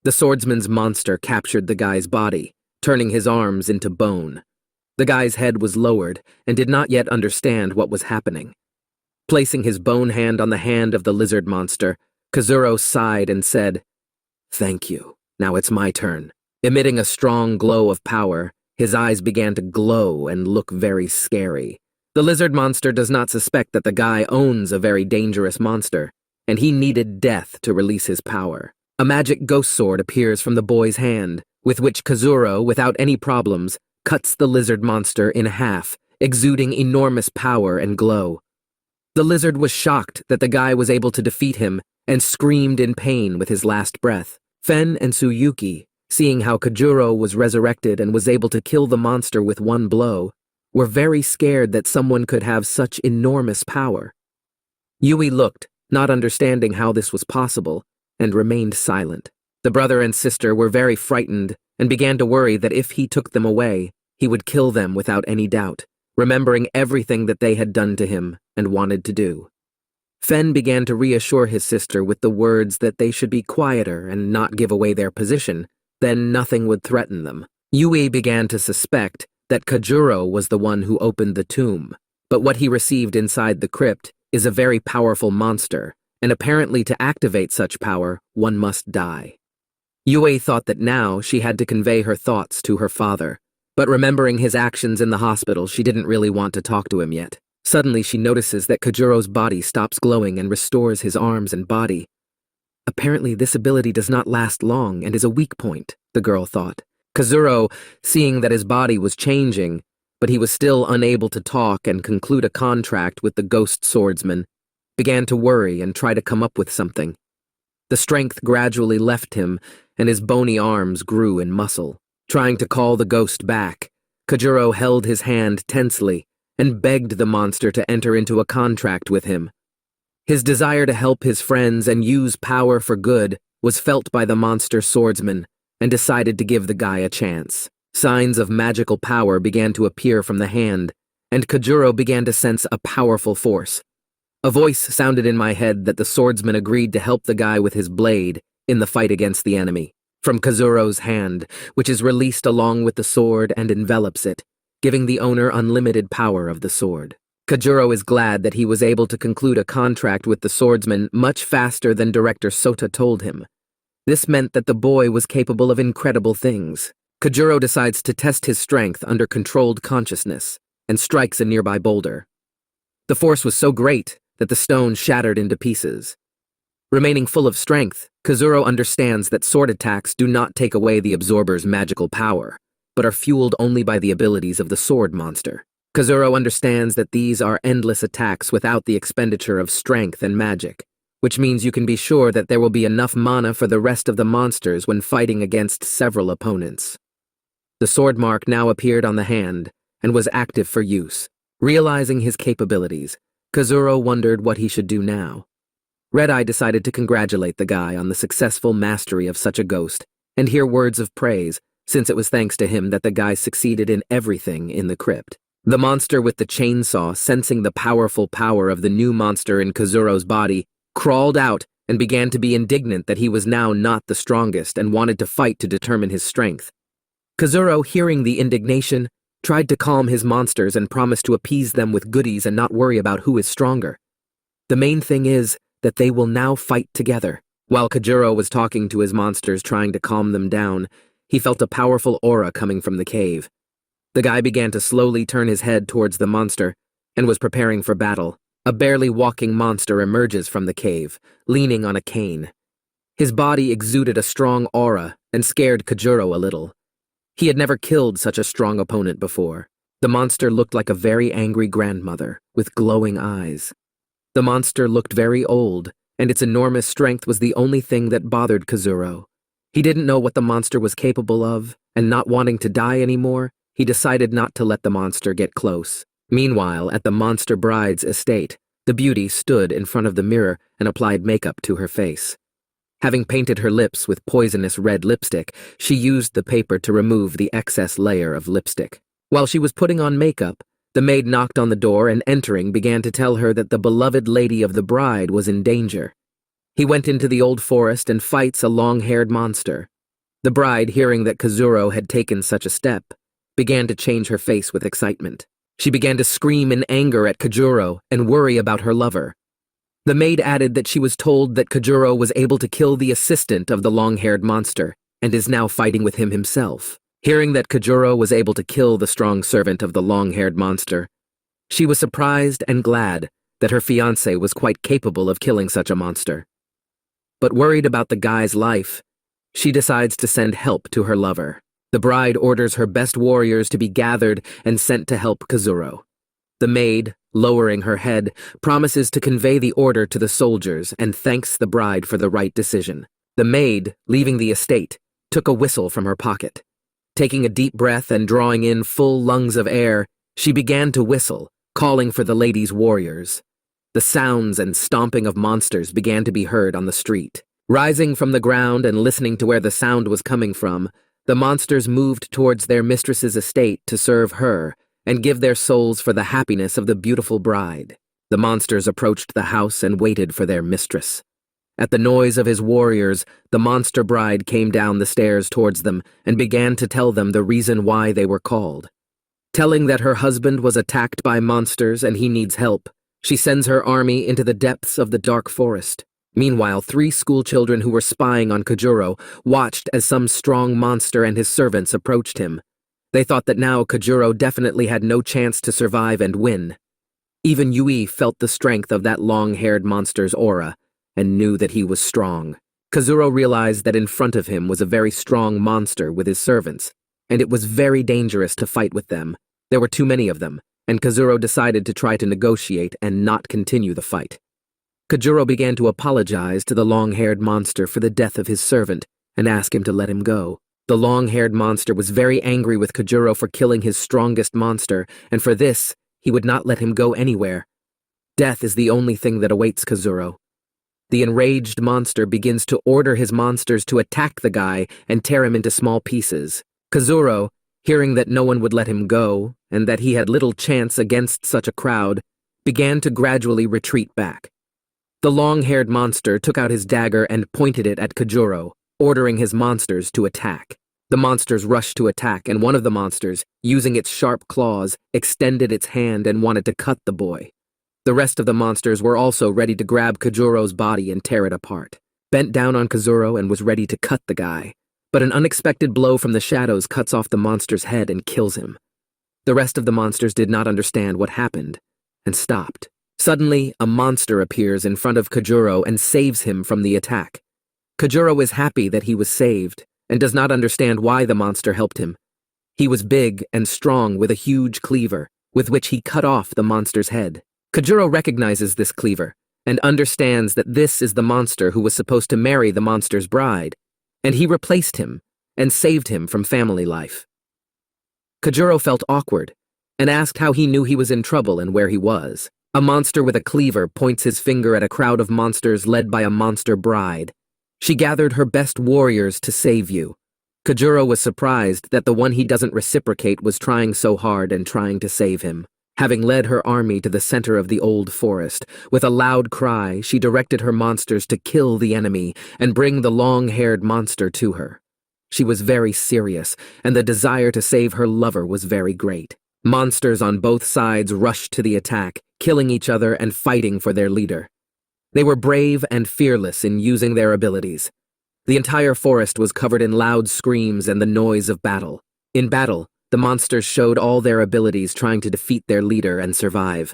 The swordsman's monster captured the guy's body, turning his arms into bone. The guy's head was lowered and did not yet understand what was happening. Placing his bone hand on the hand of the lizard monster, Kazuro sighed and said, "Thank you. Now it's my turn." Emitting a strong glow of power, his eyes began to glow and look very scary. The lizard monster does not suspect that the guy owns a very dangerous monster, and he needed death to release his power. A magic ghost sword appears from the boy's hand, with which Kazuro, without any problems, cuts the lizard monster in half, exuding enormous power and glow. The lizard was shocked that the guy was able to defeat him and screamed in pain with his last breath. Fen and Tsuyuki, seeing how Kajuro was resurrected and was able to kill the monster with one blow, were very scared that someone could have such enormous power. Yui looked, not understanding how this was possible, and remained silent. The brother and sister were very frightened and began to worry that if he took them away, he would kill them without any doubt, remembering everything that they had done to him and wanted to do. Fen began to reassure his sister with the words that they should be quieter and not give away their position, then nothing would threaten them. Yui began to suspect that Kajuro was the one who opened the tomb, but what he received inside the crypt is a very powerful monster, and apparently to activate such power, one must die. Yui thought that now she had to convey her thoughts to her father, but remembering his actions in the hospital, she didn't really want to talk to him yet. Suddenly she notices that Kajuro's body stops glowing and restores his arms and body. Apparently this ability does not last long and is a weak point, the girl thought. Kazuro, seeing that his body was changing, but he was still unable to talk and conclude a contract with the ghost swordsman, began to worry and try to come up with something. The strength gradually left him, and his bony arms grew in muscle. Trying to call the ghost back, Kajuro held his hand tensely and begged the monster to enter into a contract with him. His desire to help his friends and use power for good was felt by the monster swordsman, and decided to give the guy a chance. Signs of magical power began to appear from the hand, and Kajuro began to sense a powerful force. A voice sounded in my head that the swordsman agreed to help the guy with his blade in the fight against the enemy. From Kazuro's hand, which is released along with the sword and envelops it, giving the owner unlimited power of the sword. Kajuro is glad that he was able to conclude a contract with the swordsman much faster than Director Sota told him. This meant that the boy was capable of incredible things. Kajuro decides to test his strength under controlled consciousness and strikes a nearby boulder. The force was so great that the stone shattered into pieces. Remaining full of strength, Kazuro understands that sword attacks do not take away the absorber's magical power, but are fueled only by the abilities of the sword monster. Kazuro understands that these are endless attacks without the expenditure of strength and magic, which means you can be sure that there will be enough mana for the rest of the monsters when fighting against several opponents. The sword mark now appeared on the hand and was active for use. Realizing his capabilities, Kazuro wondered what he should do now. Red-Eye decided to congratulate the guy on the successful mastery of such a ghost and hear words of praise, since it was thanks to him that the guy succeeded in everything in the crypt. The monster with the chainsaw, sensing the powerful power of the new monster in Kazuro's body, crawled out and began to be indignant that he was now not the strongest and wanted to fight to determine his strength. Kazuro, hearing the indignation, tried to calm his monsters and promised to appease them with goodies and not worry about who is stronger. The main thing is that they will now fight together. While Kajuro was talking to his monsters trying to calm them down, he felt a powerful aura coming from the cave. The guy began to slowly turn his head towards the monster and was preparing for battle. A barely walking monster emerges from the cave, leaning on a cane. His body exuded a strong aura and scared Kajuro a little. He had never killed such a strong opponent before. The monster looked like a very angry grandmother with glowing eyes. The monster looked very old, and its enormous strength was the only thing that bothered Kazuro. He didn't know what the monster was capable of, and not wanting to die anymore, he decided not to let the monster get close. Meanwhile, at the monster bride's estate, the beauty stood in front of the mirror and applied makeup to her face. Having painted her lips with poisonous red lipstick, she used the paper to remove the excess layer of lipstick. While she was putting on makeup, the maid knocked on the door and entering began to tell her that the beloved lady of the bride was in danger. He went into the old forest and fights a long-haired monster. The bride, hearing that Kazuro had taken such a step, began to change her face with excitement. She began to scream in anger at Kajuro and worry about her lover. The maid added that she was told that Kajuro was able to kill the assistant of the long-haired monster and is now fighting with him himself. Hearing that Kajuro was able to kill the strong servant of the long-haired monster, she was surprised and glad that her fiancé was quite capable of killing such a monster. But worried about the guy's life, she decides to send help to her lover. The bride orders her best warriors to be gathered and sent to help Kazuro. The maid, lowering her head, promises to convey the order to the soldiers and thanks the bride for the right decision. The maid, leaving the estate, took a whistle from her pocket. Taking a deep breath and drawing in full lungs of air, she began to whistle, calling for the lady's warriors. The sounds and stomping of monsters began to be heard on the street. Rising from the ground and listening to where the sound was coming from, the monsters moved towards their mistress's estate to serve her and give their souls for the happiness of the beautiful bride. The monsters approached the house and waited for their mistress. At the noise of his warriors, the monster bride came down the stairs towards them and began to tell them the reason why they were called. Telling that her husband was attacked by monsters and he needs help, she sends her army into the depths of the dark forest. Meanwhile, 3 schoolchildren who were spying on Kajuro watched as some strong monster and his servants approached him. They thought that now Kajuro definitely had no chance to survive and win. Even Yui felt the strength of that long-haired monster's aura and knew that he was strong. Kazuro realized that in front of him was a very strong monster with his servants, and it was very dangerous to fight with them. There were too many of them, and Kazuro decided to try to negotiate and not continue the fight. Kajuro began to apologize to the long-haired monster for the death of his servant and ask him to let him go. The long-haired monster was very angry with Kajuro for killing his strongest monster, and for this, he would not let him go anywhere. Death is the only thing that awaits Kazuro. The enraged monster begins to order his monsters to attack the guy and tear him into small pieces. Kazuro, hearing that no one would let him go and that he had little chance against such a crowd, began to gradually retreat back. The long-haired monster took out his dagger and pointed it at Kajuro, ordering his monsters to attack. The monsters rushed to attack, and one of the monsters, using its sharp claws, extended its hand and wanted to cut the boy. The rest of the monsters were also ready to grab Kajuro's body and tear it apart. Bent down on Kazuro and was ready to cut the guy, but an unexpected blow from the shadows cuts off the monster's head and kills him. The rest of the monsters did not understand what happened and stopped. Suddenly, a monster appears in front of Kajuro and saves him from the attack. Kajuro is happy that he was saved and does not understand why the monster helped him. He was big and strong with a huge cleaver, with which he cut off the monster's head. Kajuro recognizes this cleaver and understands that this is the monster who was supposed to marry the monster's bride, and he replaced him and saved him from family life. Kajuro felt awkward and asked how he knew he was in trouble and where he was. A monster with a cleaver points his finger at a crowd of monsters led by a monster bride. She gathered her best warriors to save you. Kajuro was surprised that the one he doesn't reciprocate was trying so hard and trying to save him. Having led her army to the center of the old forest, with a loud cry, she directed her monsters to kill the enemy and bring the long-haired monster to her. She was very serious, and the desire to save her lover was very great. Monsters on both sides rushed to the attack, killing each other and fighting for their leader. They were brave and fearless in using their abilities. The entire forest was covered in loud screams and the noise of battle. In battle, the monsters showed all their abilities trying to defeat their leader and survive.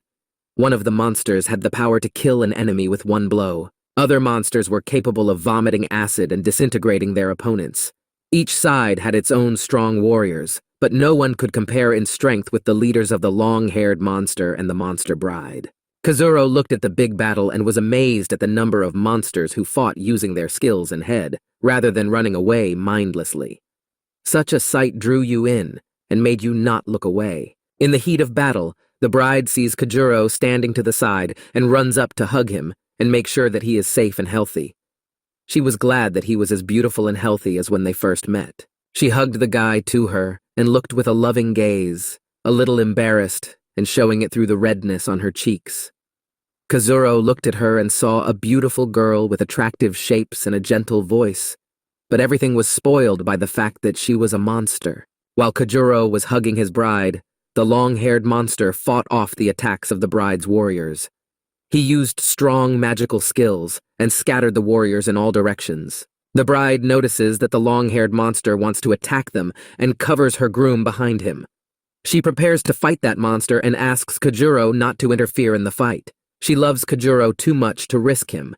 One of the monsters had the power to kill an enemy with one blow. Other monsters were capable of vomiting acid and disintegrating their opponents. Each side had its own strong warriors, but no one could compare in strength with the leaders of the long-haired monster and the monster bride. Kazuro looked at the big battle and was amazed at the number of monsters who fought using their skills and head, rather than running away mindlessly. Such a sight drew you in and made you not look away. In the heat of battle, the bride sees Kajuro standing to the side and runs up to hug him and make sure that he is safe and healthy. She was glad that he was as beautiful and healthy as when they first met. She hugged the guy to her and looked with a loving gaze, a little embarrassed and showing it through the redness on her cheeks. Kazuro looked at her and saw a beautiful girl with attractive shapes and a gentle voice, but everything was spoiled by the fact that she was a monster. While Kajuro was hugging his bride, the long-haired monster fought off the attacks of the bride's warriors. He used strong magical skills and scattered the warriors in all directions. The bride notices that the long-haired monster wants to attack them and covers her groom behind him. She prepares to fight that monster and asks Kajuro not to interfere in the fight. She loves Kajuro too much to risk him.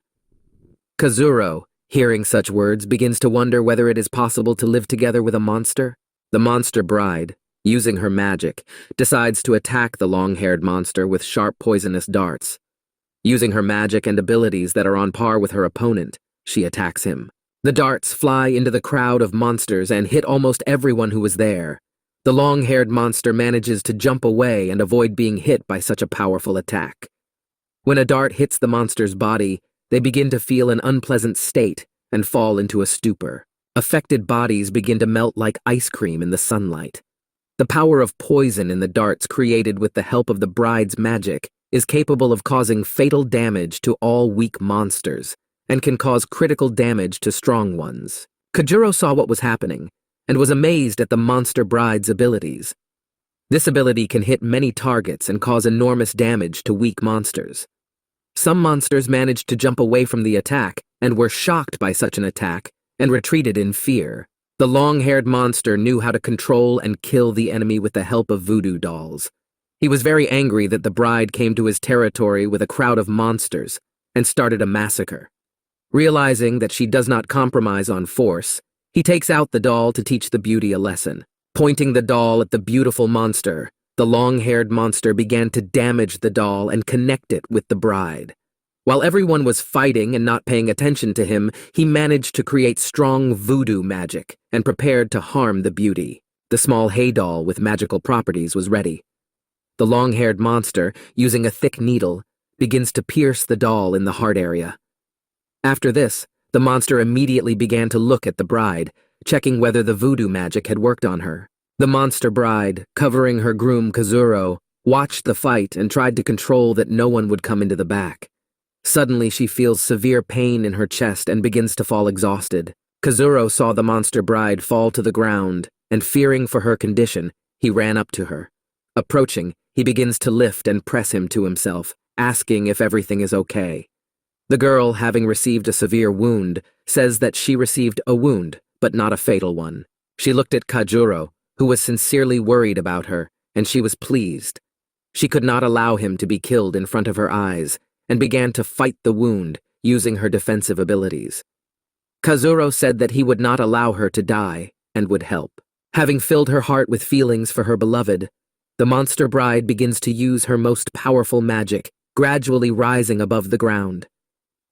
Kazuro, hearing such words, begins to wonder whether it is possible to live together with a monster. The monster bride, using her magic, decides to attack the long-haired monster with sharp poisonous darts. Using her magic and abilities that are on par with her opponent, she attacks him. The darts fly into the crowd of monsters and hit almost everyone who was there. The long-haired monster manages to jump away and avoid being hit by such a powerful attack. When a dart hits the monster's body, they begin to feel an unpleasant state and fall into a stupor. Affected bodies begin to melt like ice cream in the sunlight. The power of poison in the darts created with the help of the bride's magic is capable of causing fatal damage to all weak monsters and can cause critical damage to strong ones. Kajuro saw what was happening and was amazed at the monster bride's abilities. This ability can hit many targets and cause enormous damage to weak monsters. Some monsters managed to jump away from the attack and were shocked by such an attack and retreated in fear. The long-haired monster knew how to control and kill the enemy with the help of voodoo dolls. He was very angry that the bride came to his territory with a crowd of monsters and started a massacre. Realizing that she does not compromise on force, he takes out the doll to teach the beauty a lesson. Pointing the doll at the beautiful monster, the long-haired monster began to damage the doll and connect it with the bride. While everyone was fighting and not paying attention to him, he managed to create strong voodoo magic and prepared to harm the beauty. The small hay doll with magical properties was ready. The long-haired monster, using a thick needle, begins to pierce the doll in the heart area. After this, the monster immediately began to look at the bride, checking whether the voodoo magic had worked on her. The monster bride, covering her groom Kazuro, watched the fight and tried to control that no one would come into the back. Suddenly she feels severe pain in her chest and begins to fall exhausted. Kazuro saw the monster bride fall to the ground, and fearing for her condition, he ran up to her. Approaching, he begins to lift and press him to himself, asking if everything is okay. The girl, having received a severe wound, says that she received a wound, but not a fatal one. She looked at Kajuro, who was sincerely worried about her, and she was pleased. She could not allow him to be killed in front of her eyes, and began to fight the wound, using her defensive abilities. Kazuro said that he would not allow her to die, and would help. Having filled her heart with feelings for her beloved, the monster bride begins to use her most powerful magic, gradually rising above the ground.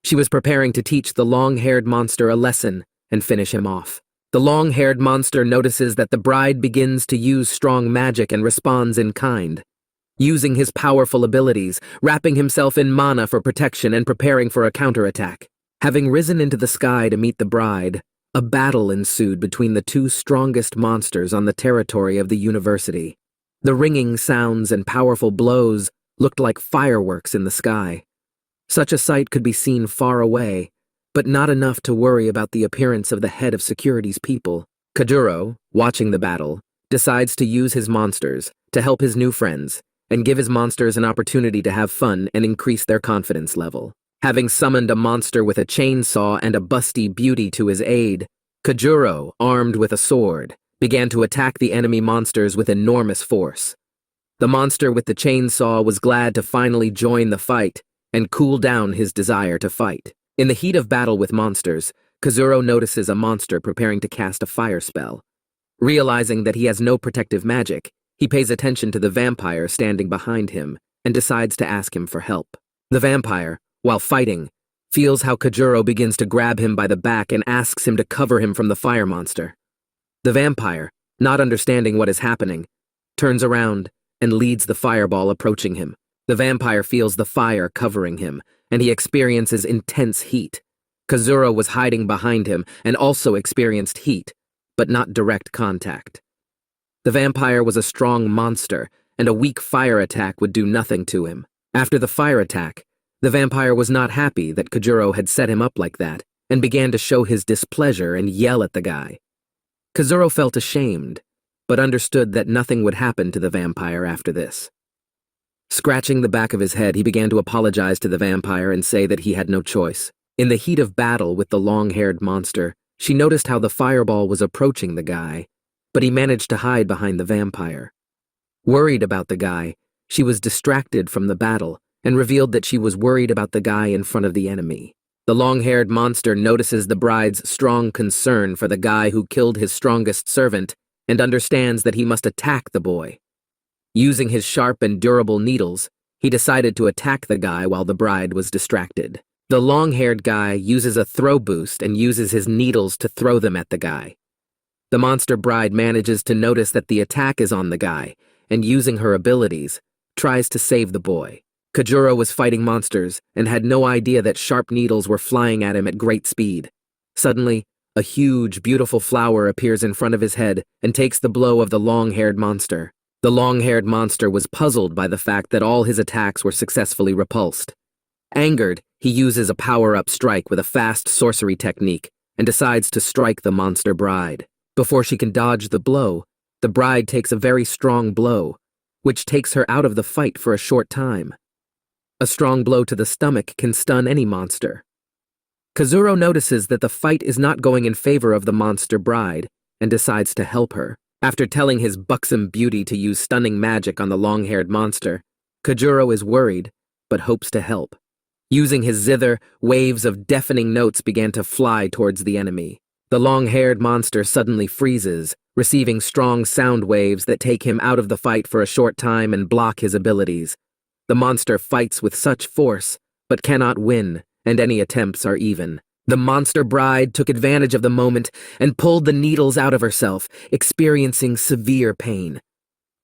She was preparing to teach the long-haired monster a lesson and finish him off. The long-haired monster notices that the bride begins to use strong magic and responds in kind. Using his powerful abilities, wrapping himself in mana for protection and preparing for a counterattack. Having risen into the sky to meet the bride, a battle ensued between the two strongest monsters on the territory of the university. The ringing sounds and powerful blows looked like fireworks in the sky. Such a sight could be seen far away, but not enough to worry about the appearance of the head of security's people. Kajuro, watching the battle, decides to use his monsters to help his new friends and give his monsters an opportunity to have fun and increase their confidence level. Having summoned a monster with a chainsaw and a busty beauty to his aid, Kajuro, armed with a sword, began to attack the enemy monsters with enormous force. The monster with the chainsaw was glad to finally join the fight and cool down his desire to fight. In the heat of battle with monsters, Kazuro notices a monster preparing to cast a fire spell. Realizing that he has no protective magic, he pays attention to the vampire standing behind him and decides to ask him for help. The vampire, while fighting, feels how Kajuro begins to grab him by the back and asks him to cover him from the fire monster. The vampire, not understanding what is happening, turns around and leads the fireball approaching him. The vampire feels the fire covering him, and he experiences intense heat. Kazuro was hiding behind him and also experienced heat, but not direct contact. The vampire was a strong monster, and a weak fire attack would do nothing to him. After the fire attack, The vampire was not happy that Kajuro had set him up like that, and began to show his displeasure and yell at the guy. Kazuro felt ashamed, but understood that nothing would happen to the vampire after this. Scratching the back of his head, he began to apologize to the vampire and say that he had no choice. In the heat of battle with the long-haired monster, she noticed how the fireball was approaching the guy, but he managed to hide behind the vampire. Worried about the guy, she was distracted from the battle and revealed that she was worried about the guy in front of the enemy. The long-haired monster notices the bride's strong concern for the guy who killed his strongest servant and understands that he must attack the boy. Using his sharp and durable needles, he decided to attack the guy while the bride was distracted. The long-haired guy uses a throw boost and uses his needles to throw them at the guy. The monster bride manages to notice that the attack is on the guy, and using her abilities, tries to save the boy. Kajuro was fighting monsters and had no idea that sharp needles were flying at him at great speed. Suddenly, a huge, beautiful flower appears in front of his head and takes the blow of the long-haired monster. The long-haired monster was puzzled by the fact that all his attacks were successfully repulsed. Angered, he uses a power-up strike with a fast sorcery technique and decides to strike the monster bride. Before she can dodge the blow, the bride takes a very strong blow, which takes her out of the fight for a short time. A strong blow to the stomach can stun any monster. Kazuro notices that the fight is not going in favor of the monster bride and decides to help her. After telling his buxom beauty to use stunning magic on the long-haired monster, Kajuro is worried, but hopes to help. Using his zither, waves of deafening notes began to fly towards the enemy. The long-haired monster suddenly freezes, receiving strong sound waves that take him out of the fight for a short time and block his abilities. The monster fights with such force, but cannot win, and any attempts are even. The monster bride took advantage of the moment and pulled the needles out of herself, experiencing severe pain.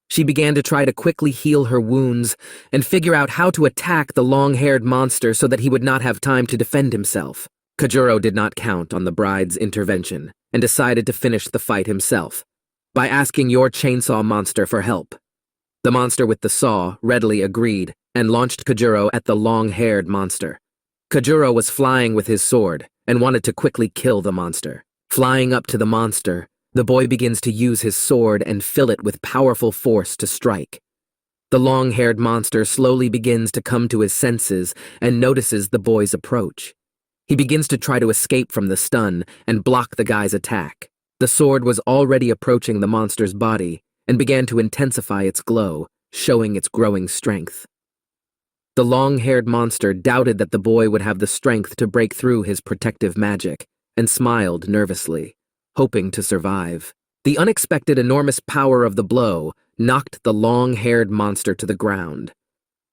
She began to try to quickly heal her wounds and figure out how to attack the long-haired monster so that he would not have time to defend himself. Kajuro did not count on the bride's intervention and decided to finish the fight himself by asking your chainsaw monster for help. The monster with the saw readily agreed and launched Kajuro at the long-haired monster. Kajuro was flying with his sword and wanted to quickly kill the monster. Flying up to the monster, the boy begins to use his sword and fill it with powerful force to strike. The long-haired monster slowly begins to come to his senses and notices the boy's approach. He begins to try to escape from the stun and block the guy's attack. The sword was already approaching the monster's body and began to intensify its glow, showing its growing strength. The long-haired monster doubted that the boy would have the strength to break through his protective magic and smiled nervously, hoping to survive. The unexpected enormous power of the blow knocked the long-haired monster to the ground.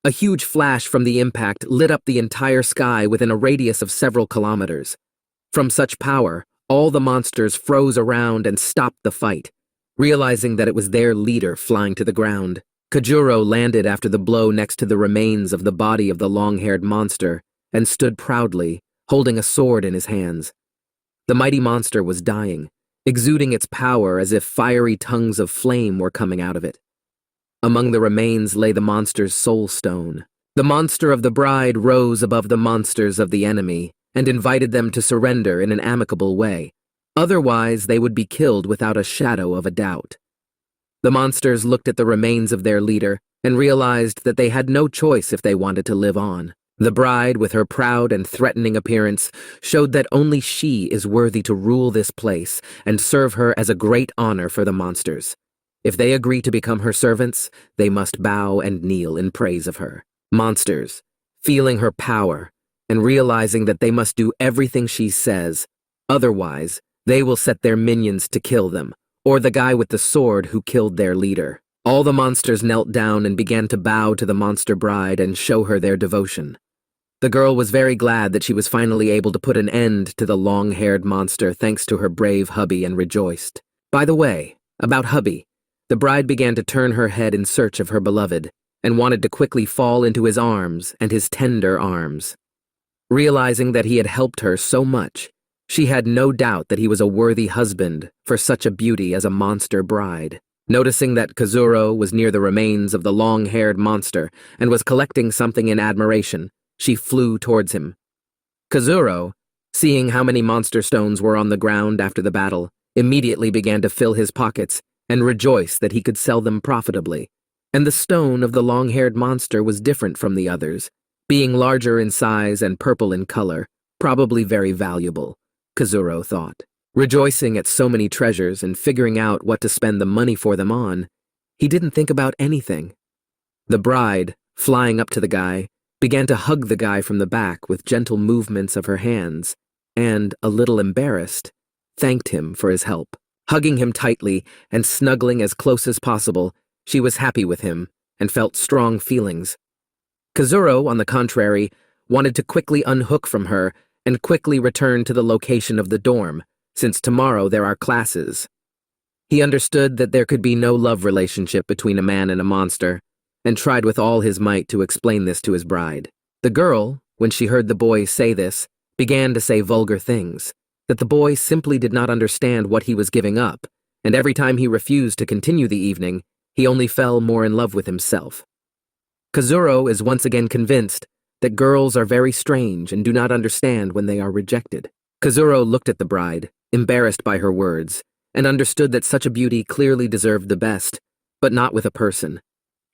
A huge flash from the impact lit up the entire sky within a radius of several kilometers. From such power, all the monsters froze around and stopped the fight, realizing that it was their leader flying to the ground. Kajuro landed after the blow next to the remains of the body of the long-haired monster and stood proudly, holding a sword in his hands. The mighty monster was dying, exuding its power as if fiery tongues of flame were coming out of it. Among the remains lay the monster's soul stone. The monster of the bride rose above the monsters of the enemy and invited them to surrender in an amicable way. Otherwise, they would be killed without a shadow of a doubt. The monsters looked at the remains of their leader and realized that they had no choice if they wanted to live on. The bride, with her proud and threatening appearance, showed that only she is worthy to rule this place and serve her as a great honor for the monsters. If they agree to become her servants, they must bow and kneel in praise of her. Monsters, feeling her power and realizing that they must do everything she says, otherwise they will set their minions to kill them, or the guy with the sword who killed their leader. All the monsters knelt down and began to bow to the monster bride and show her their devotion. The girl was very glad that she was finally able to put an end to the long-haired monster thanks to her brave hubby and rejoiced. By the way, about hubby, the bride began to turn her head in search of her beloved and wanted to quickly fall into his arms and his tender arms. Realizing that he had helped her so much, she had no doubt that he was a worthy husband for such a beauty as a monster bride. Noticing that Kazuro was near the remains of the long-haired monster and was collecting something in admiration, She flew towards him. Kazuro, seeing how many monster stones were on the ground after the battle, immediately began to fill his pockets and rejoice that he could sell them profitably. And the stone of the long-haired monster was different from the others, being larger in size and purple in color, probably very valuable, Kazuro thought. Rejoicing at so many treasures and figuring out what to spend the money for them on, he didn't think about anything. The bride, flying up to the guy, began to hug the guy from the back with gentle movements of her hands, and, a little embarrassed, thanked him for his help. Hugging him tightly and snuggling as close as possible, she was happy with him and felt strong feelings. Kazuro, on the contrary, wanted to quickly unhook from her and quickly return to the location of the dorm, since tomorrow there are classes. He understood that there could be no love relationship between a man and a monster, and tried with all his might to explain this to his bride. The girl, when she heard the boy say this, began to say vulgar things, that the boy simply did not understand what he was giving up, and every time he refused to continue the evening, he only fell more in love with himself. Kazuro is once again convinced that girls are very strange and do not understand when they are rejected. Kazuro looked at the bride, embarrassed by her words, and understood that such a beauty clearly deserved the best, but not with a person.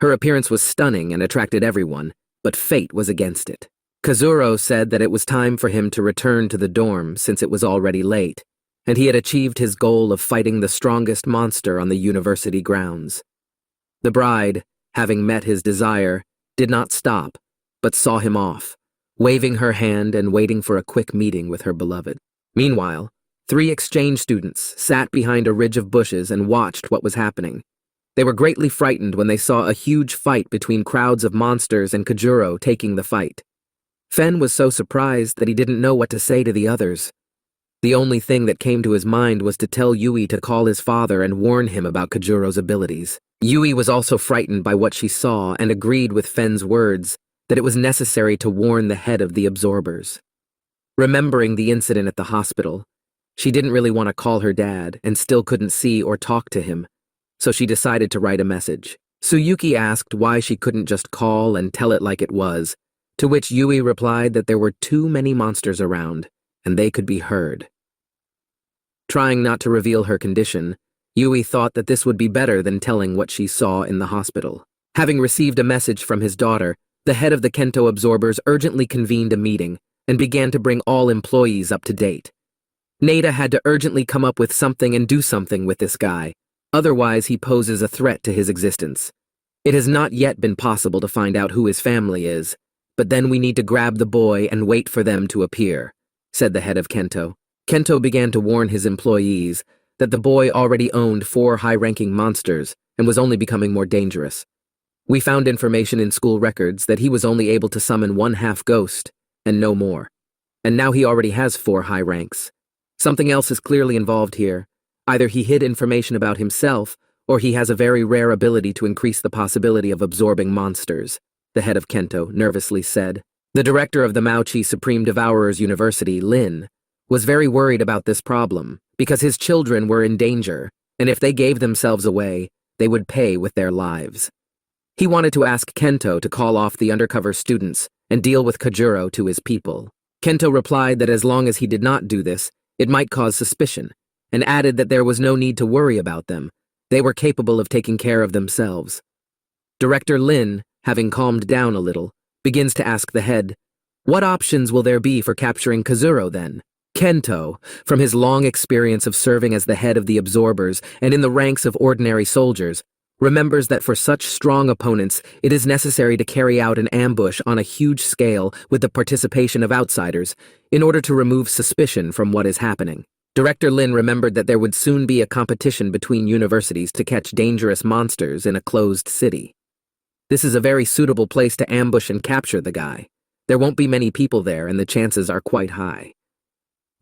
Her appearance was stunning and attracted everyone, but fate was against it. Kazuro said that it was time for him to return to the dorm since it was already late, and he had achieved his goal of fighting the strongest monster on the university grounds. The bride, having met his desire, did not stop, but saw him off, waving her hand and waiting for a quick meeting with her beloved. Meanwhile, 3 exchange students sat behind a ridge of bushes and watched what was happening. They were greatly frightened when they saw a huge fight between crowds of monsters and Kajuro taking the fight. Fen was so surprised that he didn't know what to say to the others. The only thing that came to his mind was to tell Yui to call his father and warn him about Kajuro's abilities. Yui was also frightened by what she saw and agreed with Fen's words that it was necessary to warn the head of the absorbers. Remembering the incident at the hospital, she didn't really want to call her dad and still couldn't see or talk to him, so she decided to write a message. Tsuyuki asked why she couldn't just call and tell it like it was, to which Yui replied that there were too many monsters around, and they could be heard. Trying not to reveal her condition, Yui thought that this would be better than telling what she saw in the hospital. Having received a message from his daughter, the head of the Kento absorbers urgently convened a meeting and began to bring all employees up to date. Nada had to urgently come up with something and do something with this guy, otherwise he poses a threat to his existence. It has not yet been possible to find out who his family is, but then we need to grab the boy and wait for them to appear, said the head of Kento. Kento began to warn his employees that the boy already owned 4 high-ranking monsters and was only becoming more dangerous. We found information in school records that he was only able to summon 1/2 ghost, and no more. And now he already has 4 high ranks. Something else is clearly involved here. Either he hid information about himself, or he has a very rare ability to increase the possibility of absorbing monsters, the head of Kento nervously said. The director of the Maochi Supreme Devourers University, Lin, was very worried about this problem, because his children were in danger, and if they gave themselves away, they would pay with their lives. He wanted to ask Kento to call off the undercover students and deal with Kajuro to his people. Kento replied that as long as he did not do this, it might cause suspicion, and added that there was no need to worry about them. They were capable of taking care of themselves. Director Lin, having calmed down a little, begins to ask the head, "What options will there be for capturing Kazuro then?" Kento, from his long experience of serving as the head of the absorbers and in the ranks of ordinary soldiers, remembers that for such strong opponents, it is necessary to carry out an ambush on a huge scale with the participation of outsiders in order to remove suspicion from what is happening. Director Lin remembered that there would soon be a competition between universities to catch dangerous monsters in a closed city. This is a very suitable place to ambush and capture the guy. There won't be many people there and the chances are quite high.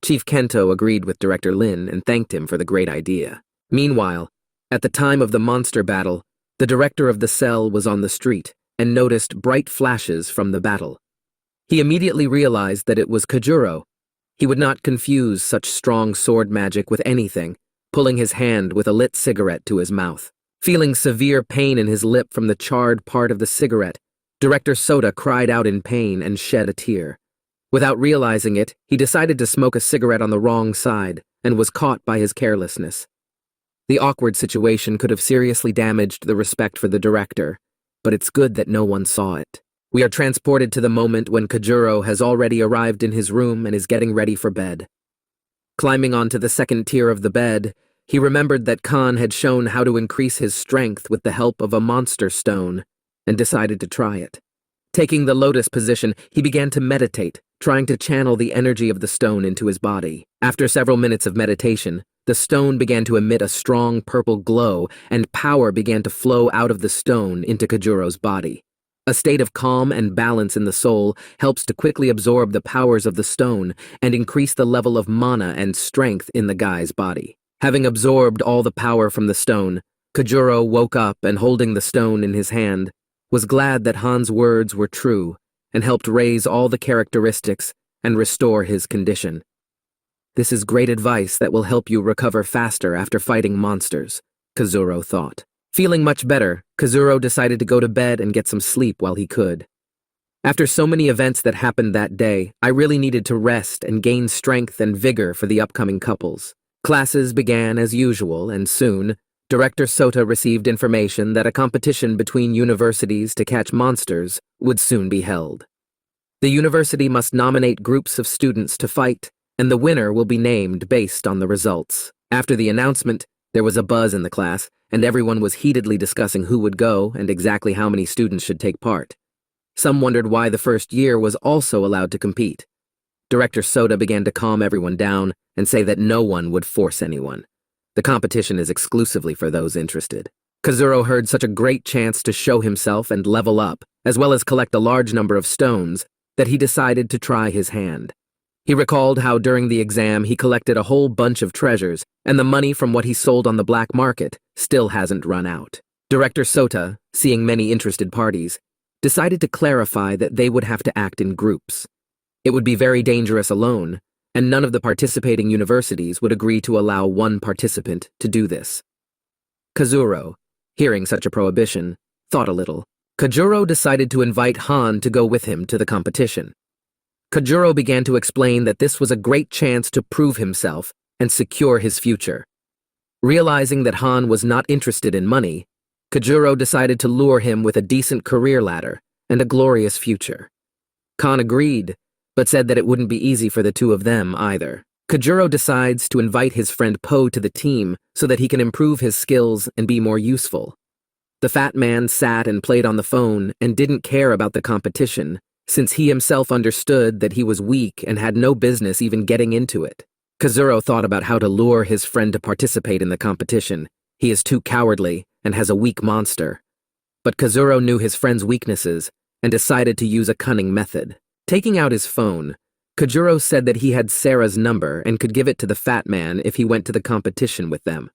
Chief Kento agreed with Director Lin and thanked him for the great idea. Meanwhile, at the time of the monster battle, the director of the cell was on the street and noticed bright flashes from the battle. He immediately realized that it was Kajuro. He would not confuse such strong sword magic with anything, pulling his hand with a lit cigarette to his mouth. Feeling severe pain in his lip from the charred part of the cigarette, Director Sota cried out in pain and shed a tear. Without realizing it, he decided to smoke a cigarette on the wrong side and was caught by his carelessness. The awkward situation could have seriously damaged the respect for the director, but it's good that no one saw it. We are transported to the moment when Kajuro has already arrived in his room and is getting ready for bed. Climbing onto the second tier of the bed, he remembered that Khan had shown how to increase his strength with the help of a monster stone, and decided to try it. Taking the lotus position, he began to meditate, trying to channel the energy of the stone into his body. After several minutes of meditation, the stone began to emit a strong purple glow, and power began to flow out of the stone into Kajuro's body. A state of calm and balance in the soul helps to quickly absorb the powers of the stone and increase the level of mana and strength in the guy's body. Having absorbed all the power from the stone, Kajuro woke up and, holding the stone in his hand, was glad that Han's words were true and helped raise all the characteristics and restore his condition. This is great advice that will help you recover faster after fighting monsters, Kazuro thought. Feeling much better, Kazuro decided to go to bed and get some sleep while he could. After so many events that happened that day, I really needed to rest and gain strength and vigor for the upcoming couples. Classes began as usual, and soon, Director Sota received information that a competition between universities to catch monsters would soon be held. The university must nominate groups of students to fight, and the winner will be named based on the results. After the announcement, there was a buzz in the class, and everyone was heatedly discussing who would go and exactly how many students should take part. Some wondered why the first year was also allowed to compete. Director Sota began to calm everyone down and say that no one would force anyone. The competition is exclusively for those interested. Kazuro heard such a great chance to show himself and level up, as well as collect a large number of stones, that he decided to try his hand. He recalled how during the exam he collected a whole bunch of treasures, and the money from what he sold on the black market still hasn't run out. Director Sota, seeing many interested parties, decided to clarify that they would have to act in groups. It would be very dangerous alone, and none of the participating universities would agree to allow one participant to do this. Kazuro, hearing such a prohibition, thought a little. Kajuro decided to invite Han to go with him to the competition. Kajuro began to explain that this was a great chance to prove himself and secure his future. Realizing that Han was not interested in money, Kajuro decided to lure him with a decent career ladder and a glorious future. Khan agreed, but said that it wouldn't be easy for the two of them either. Kajuro decides to invite his friend Po to the team so that he can improve his skills and be more useful. The fat man sat and played on the phone and didn't care about the competition, since he himself understood that he was weak and had no business even getting into it. Kazuro thought about how to lure his friend to participate in the competition. He is too cowardly and has a weak monster. But Kazuro knew his friend's weaknesses and decided to use a cunning method. Taking out his phone, Kajuro said that he had Sarah's number and could give it to the fat man if he went to the competition with them.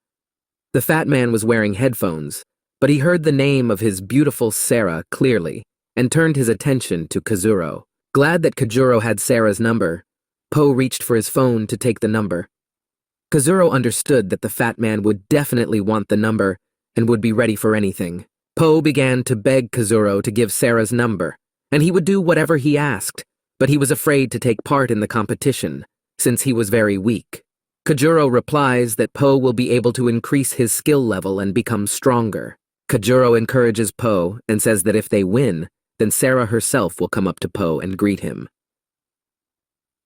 The fat man was wearing headphones, but he heard the name of his beautiful Sarah clearly and turned his attention to Kazuro. Glad that Kajuro had Sarah's number, Po reached for his phone to take the number. Kazuro understood that the fat man would definitely want the number and would be ready for anything. Po began to beg Kazuro to give Sarah's number, and he would do whatever he asked, but he was afraid to take part in the competition, since he was very weak. Kajuro replies that Po will be able to increase his skill level and become stronger. Kajuro encourages Po and says that if they win, then Sarah herself will come up to Po and greet him.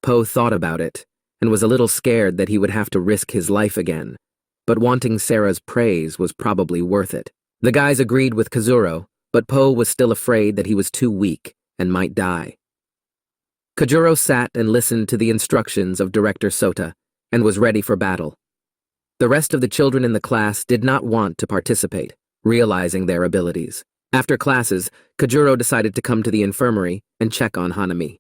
Po thought about it and was a little scared that he would have to risk his life again, but wanting Sarah's praise was probably worth it. The guys agreed with Kazuro, but Po was still afraid that he was too weak and might die. Kajuro sat and listened to the instructions of Director Sota and was ready for battle. The rest of the children in the class did not want to participate, realizing their abilities. After classes, Kajuro decided to come to the infirmary and check on Hanami.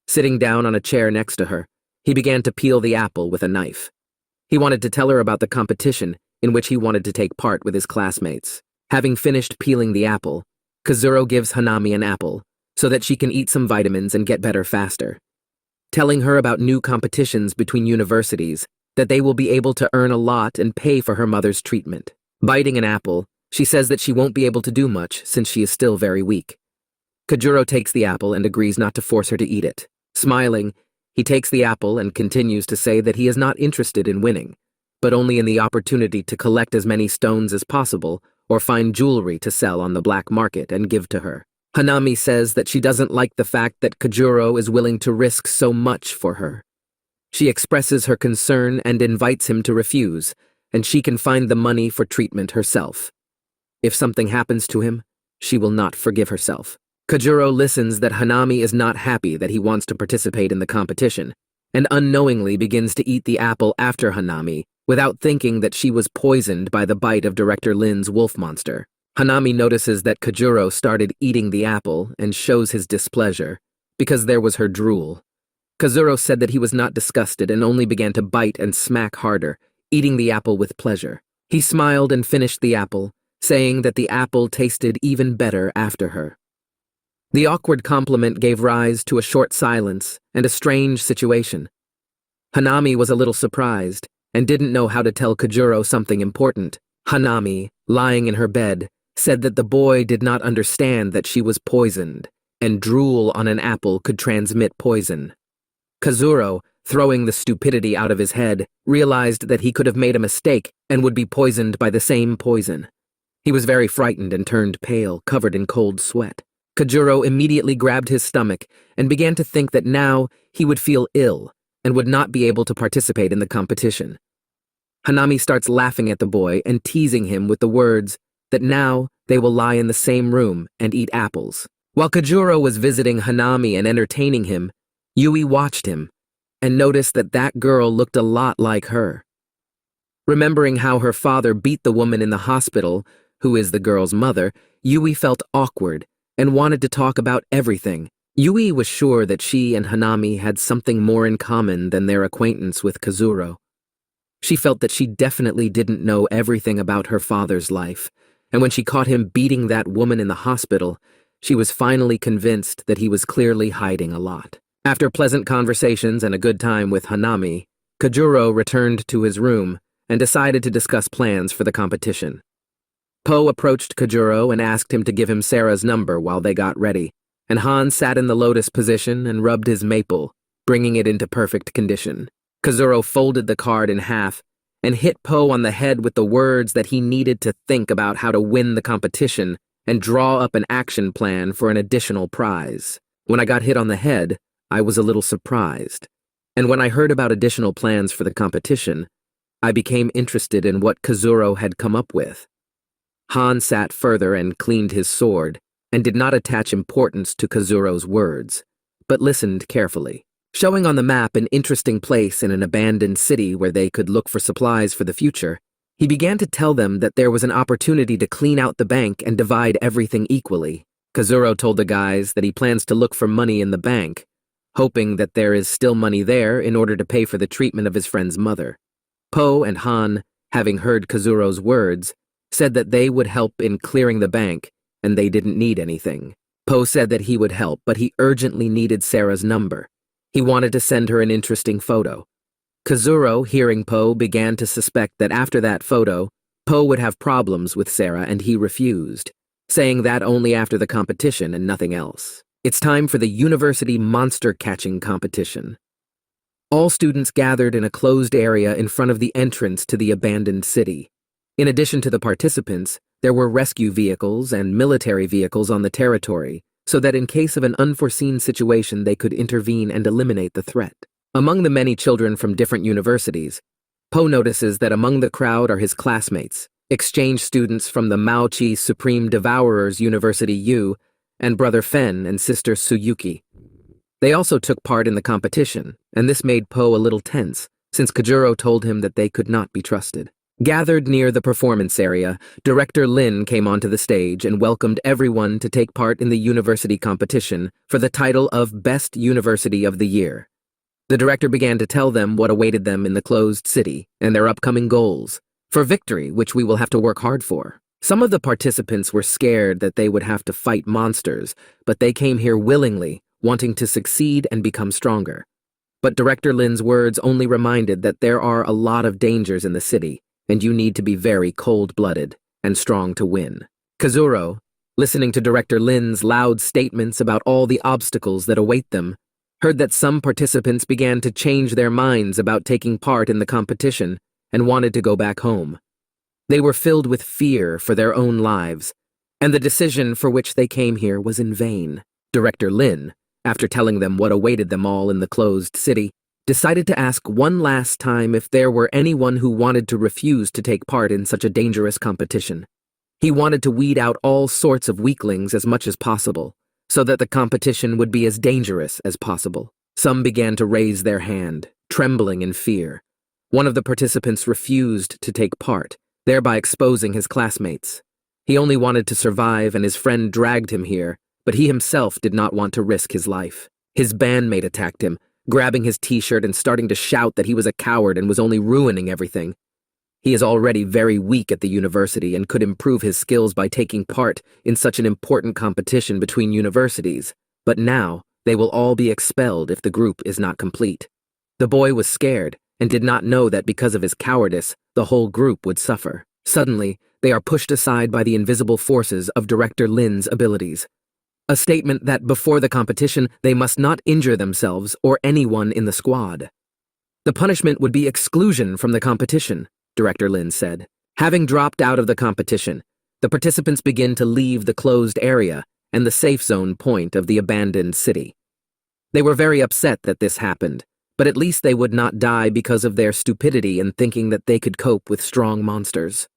Sitting down on a chair next to her, he began to peel the apple with a knife. He wanted to tell her about the competition in which he wanted to take part with his classmates. Having finished peeling the apple, Kazuro gives Hanami an apple so that she can eat some vitamins and get better faster. Telling her about new competitions between universities, that they will be able to earn a lot and pay for her mother's treatment. Biting an apple, she says that she won't be able to do much since she is still very weak. Kajuro takes the apple and agrees not to force her to eat it. Smiling, he takes the apple and continues to say that he is not interested in winning, but only in the opportunity to collect as many stones as possible or find jewelry to sell on the black market and give to her. Hanami says that she doesn't like the fact that Kajuro is willing to risk so much for her. She expresses her concern and invites him to refuse, and she can find the money for treatment herself. If something happens to him, she will not forgive herself. Kajuro listens that Hanami is not happy that he wants to participate in the competition, and unknowingly begins to eat the apple after Hanami, without thinking that she was poisoned by the bite of Director Lin's wolf monster. Hanami notices that Kajuro started eating the apple and shows his displeasure, because there was her drool. Kazuro said that he was not disgusted and only began to bite and smack harder, eating the apple with pleasure. He smiled and finished the apple, saying that the apple tasted even better after her. The awkward compliment gave rise to a short silence and a strange situation. Hanami was a little surprised and didn't know how to tell Kajuro something important. Hanami, lying in her bed, said that the boy did not understand that she was poisoned, and drool on an apple could transmit poison. Kazuro, throwing the stupidity out of his head, realized that he could have made a mistake and would be poisoned by the same poison. He was very frightened and turned pale, covered in cold sweat. Kajuro immediately grabbed his stomach and began to think that now he would feel ill and would not be able to participate in the competition. Hanami starts laughing at the boy and teasing him with the words that now they will lie in the same room and eat apples. While Kajuro was visiting Hanami and entertaining him, Yui watched him and noticed that that girl looked a lot like her. Remembering how her father beat the woman in the hospital, who is the girl's mother, Yui felt awkward and wanted to talk about everything. Yui was sure that she and Hanami had something more in common than their acquaintance with Kazuro. She felt that she definitely didn't know everything about her father's life, and when she caught him beating that woman in the hospital, she was finally convinced that he was clearly hiding a lot. After pleasant conversations and a good time with Hanami, Kajuro returned to his room and decided to discuss plans for the competition. Po approached Kajuro and asked him to give him Sarah's number while they got ready, and Han sat in the lotus position and rubbed his maple, bringing it into perfect condition. Kazuro folded the card in half and hit Po on the head with the words that he needed to think about how to win the competition and draw up an action plan for an additional prize. When I got hit on the head, I was a little surprised, and when I heard about additional plans for the competition, I became interested in what Kazuro had come up with. Han sat further and cleaned his sword, and did not attach importance to Kazuro's words, but listened carefully. Showing on the map an interesting place in an abandoned city where they could look for supplies for the future, he began to tell them that there was an opportunity to clean out the bank and divide everything equally. Kazuro told the guys that he plans to look for money in the bank, hoping that there is still money there in order to pay for the treatment of his friend's mother. Po and Han, having heard Kazuro's words, said that they would help in clearing the bank and they didn't need anything. Po said that he would help, but he urgently needed Sarah's number. He wanted to send her an interesting photo. Kazuro, hearing Po, began to suspect that after that photo, Po would have problems with Sarah, and he refused, saying that only after the competition and nothing else. It's time for the university monster catching competition. All students gathered in a closed area in front of the entrance to the abandoned city. In addition to the participants, there were rescue vehicles and military vehicles on the territory, so that in case of an unforeseen situation they could intervene and eliminate the threat. Among the many children from different universities, Po notices that among the crowd are his classmates, exchange students from the Maochi Supreme Devourers University U, and brother Fen and sister Suyuki. They also took part in the competition, and this made Po a little tense, since Kajuro told him that they could not be trusted. Gathered near the performance area, Director Lin came onto the stage and welcomed everyone to take part in the university competition for the title of Best University of the Year. The director began to tell them what awaited them in the closed city and their upcoming goals, for victory which we will have to work hard for. Some of the participants were scared that they would have to fight monsters, but they came here willingly, wanting to succeed and become stronger. But Director Lin's words only reminded that there are a lot of dangers in the city, and you need to be very cold-blooded and strong to win. Kazuro, listening to Director Lin's loud statements about all the obstacles that await them, heard that some participants began to change their minds about taking part in the competition and wanted to go back home. They were filled with fear for their own lives, and the decision for which they came here was in vain. Director Lin, after telling them what awaited them all in the closed city, decided to ask one last time if there were anyone who wanted to refuse to take part in such a dangerous competition. He wanted to weed out all sorts of weaklings as much as possible, so that the competition would be as dangerous as possible. Some began to raise their hand, trembling in fear. One of the participants refused to take part, thereby exposing his classmates. He only wanted to survive, and his friend dragged him here, but he himself did not want to risk his life. His bandmate attacked him, grabbing his t-shirt and starting to shout that he was a coward and was only ruining everything. He is already very weak at the university and could improve his skills by taking part in such an important competition between universities, but now they will all be expelled if the group is not complete. The boy was scared and did not know that because of his cowardice, the whole group would suffer. Suddenly, they are pushed aside by the invisible forces of Director Lin's abilities. A statement that before the competition, they must not injure themselves or anyone in the squad. The punishment would be exclusion from the competition, Director Lin said. Having dropped out of the competition, the participants begin to leave the closed area and the safe zone point of the abandoned city. They were very upset that this happened, but at least they would not die because of their stupidity in thinking that they could cope with strong monsters.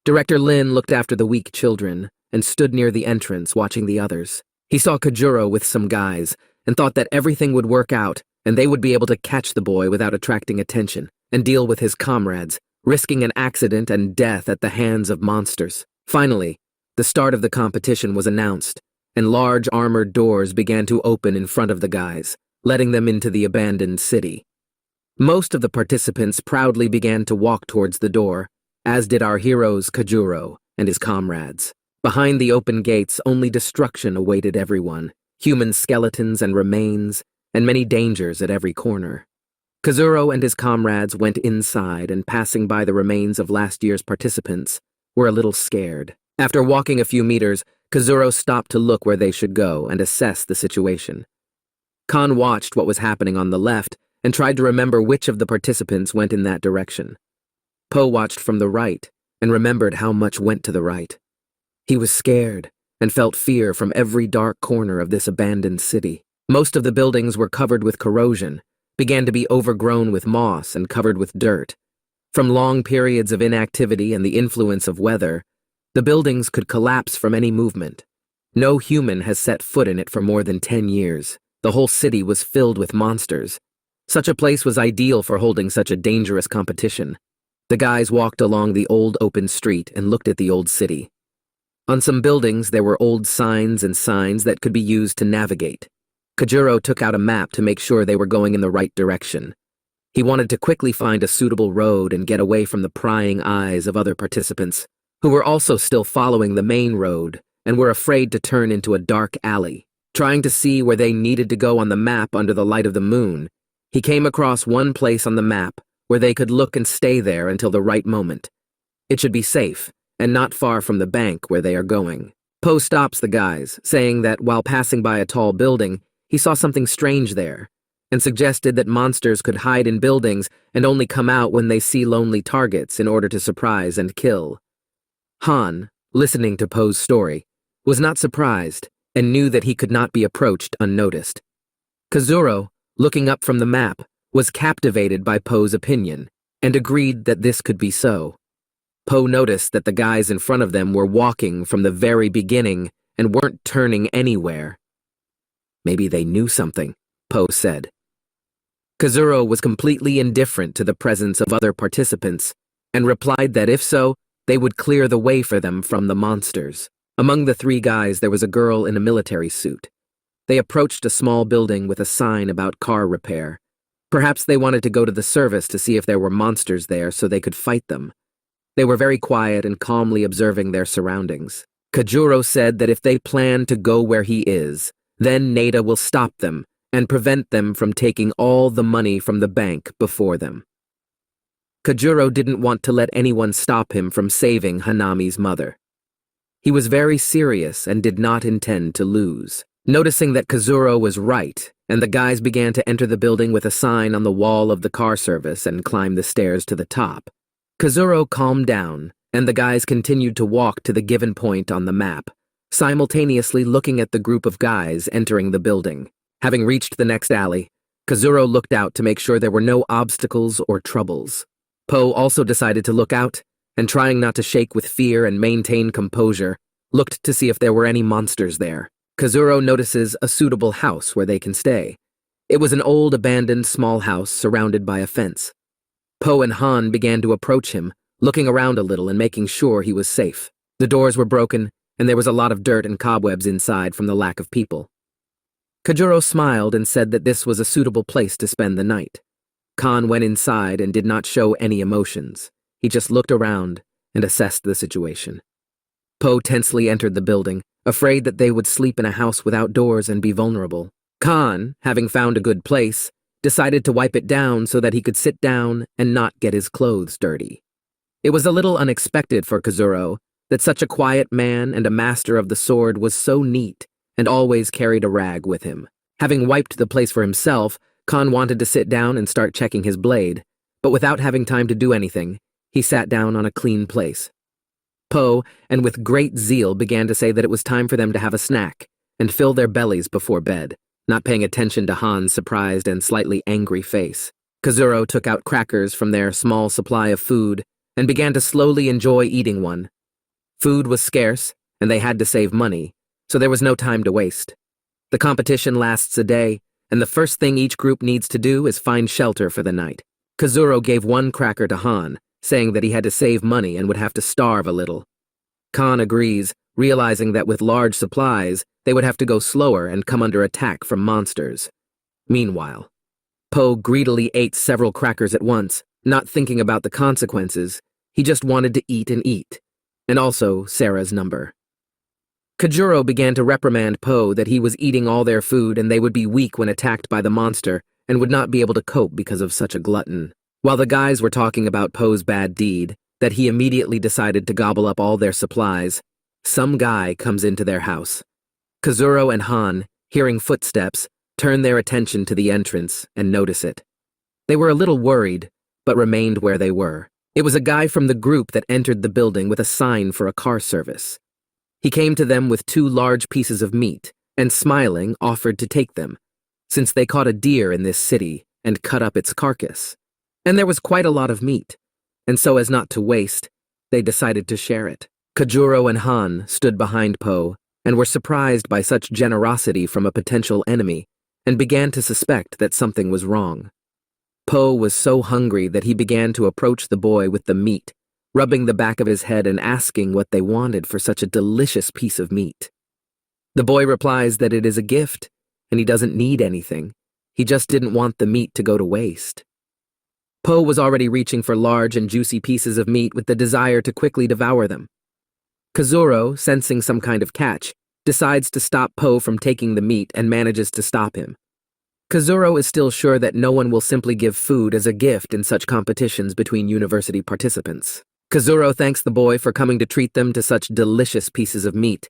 Director Lin looked after the weak children and stood near the entrance watching the others. He saw Kajuro with some guys and thought that everything would work out and they would be able to catch the boy without attracting attention and deal with his comrades, risking an accident and death at the hands of monsters. Finally, the start of the competition was announced, and large armored doors began to open in front of the guys, letting them into the abandoned city. Most of the participants proudly began to walk towards the door, as did our heroes Kajuro and his comrades. Behind the open gates, only destruction awaited everyone, human skeletons and remains, and many dangers at every corner. Kazuro and his comrades went inside and, passing by the remains of last year's participants, were a little scared. After walking a few meters, Kazuro stopped to look where they should go and assess the situation. Khan watched what was happening on the left and tried to remember which of the participants went in that direction. Po watched from the right and remembered how much went to the right. He was scared and felt fear from every dark corner of this abandoned city. Most of the buildings were covered with corrosion, began to be overgrown with moss and covered with dirt. From long periods of inactivity and the influence of weather, the buildings could collapse from any movement. No human has set foot in it for more than 10 years. The whole city was filled with monsters. Such a place was ideal for holding such a dangerous competition. The guys walked along the old open street and looked at the old city. On some buildings there were old signs and signs that could be used to navigate. Kajuro took out a map to make sure they were going in the right direction. He wanted to quickly find a suitable road and get away from the prying eyes of other participants, who were also still following the main road and were afraid to turn into a dark alley. Trying to see where they needed to go on the map under the light of the moon, he came across one place on the map where they could look and stay there until the right moment. It should be safe, and not far from the bank where they are going. Po stops the guys, saying that while passing by a tall building, he saw something strange there, and suggested that monsters could hide in buildings and only come out when they see lonely targets in order to surprise and kill. Han, listening to Po's story, was not surprised and knew that he could not be approached unnoticed. Kazuro, looking up from the map, was captivated by Po's opinion and agreed that this could be so. Po noticed that the guys in front of them were walking from the very beginning and weren't turning anywhere. Maybe they knew something, Po said. Kazuro was completely indifferent to the presence of other participants and replied that if so, they would clear the way for them from the monsters. Among the three guys, there was a girl in a military suit. They approached a small building with a sign about car repair. Perhaps they wanted to go to the service to see if there were monsters there so they could fight them. They were very quiet and calmly observing their surroundings. Kajuro said that if they plan to go where he is, then Nada will stop them and prevent them from taking all the money from the bank before them. Kajuro didn't want to let anyone stop him from saving Hanami's mother. He was very serious and did not intend to lose. Noticing that Kazuro was right, and the guys began to enter the building with a sign on the wall of the car service and climb the stairs to the top, Kazuro calmed down, and the guys continued to walk to the given point on the map, simultaneously looking at the group of guys entering the building. Having reached the next alley, Kazuro looked out to make sure there were no obstacles or troubles. Po also decided to look out, and trying not to shake with fear and maintain composure, looked to see if there were any monsters there. Kazuro notices a suitable house where they can stay. It was an old abandoned small house surrounded by a fence. Po and Han began to approach him, looking around a little and making sure he was safe. The doors were broken, and there was a lot of dirt and cobwebs inside from the lack of people. Kazuro smiled and said that this was a suitable place to spend the night. Khan went inside and did not show any emotions. He just looked around and assessed the situation. Po tensely entered the building, afraid that they would sleep in a house without doors and be vulnerable. Khan, having found a good place, decided to wipe it down so that he could sit down and not get his clothes dirty. It was a little unexpected for Kazuro that such a quiet man and a master of the sword was so neat and always carried a rag with him. Having wiped the place for himself, Khan wanted to sit down and start checking his blade, but without having time to do anything, he sat down on a clean place. Po, and with great zeal, began to say that it was time for them to have a snack and fill their bellies before bed, not paying attention to Han's surprised and slightly angry face. Kazuro took out crackers from their small supply of food and began to slowly enjoy eating one. Food was scarce, and they had to save money, so there was no time to waste. The competition lasts a day, and the first thing each group needs to do is find shelter for the night. Kazuro gave one cracker to Han, saying that he had to save money and would have to starve a little. Khan agrees, realizing that with large supplies, they would have to go slower and come under attack from monsters. Meanwhile, Po greedily ate several crackers at once, not thinking about the consequences. He just wanted to eat, and also Sarah's number. Kajuro began to reprimand Po that he was eating all their food and they would be weak when attacked by the monster and would not be able to cope because of such a glutton. While the guys were talking about Po's bad deed, that he immediately decided to gobble up all their supplies, some guy comes into their house. Kazuro and Han, hearing footsteps, turn their attention to the entrance and notice it. They were a little worried, but remained where they were. It was a guy from the group that entered the building with a sign for a car service. He came to them with 2 large pieces of meat, and smiling, offered to take them, since they caught a deer in this city and cut up its carcass. And there was quite a lot of meat, and so as not to waste, they decided to share it. Kajuro and Han stood behind Po and were surprised by such generosity from a potential enemy and began to suspect that something was wrong. Po was so hungry that he began to approach the boy with the meat, rubbing the back of his head and asking what they wanted for such a delicious piece of meat. The boy replies that it is a gift and he doesn't need anything. He just didn't want the meat to go to waste. Po was already reaching for large and juicy pieces of meat with the desire to quickly devour them. Kazuro, sensing some kind of catch, decides to stop Po from taking the meat and manages to stop him. Kazuro is still sure that no one will simply give food as a gift in such competitions between university participants. Kazuro thanks the boy for coming to treat them to such delicious pieces of meat,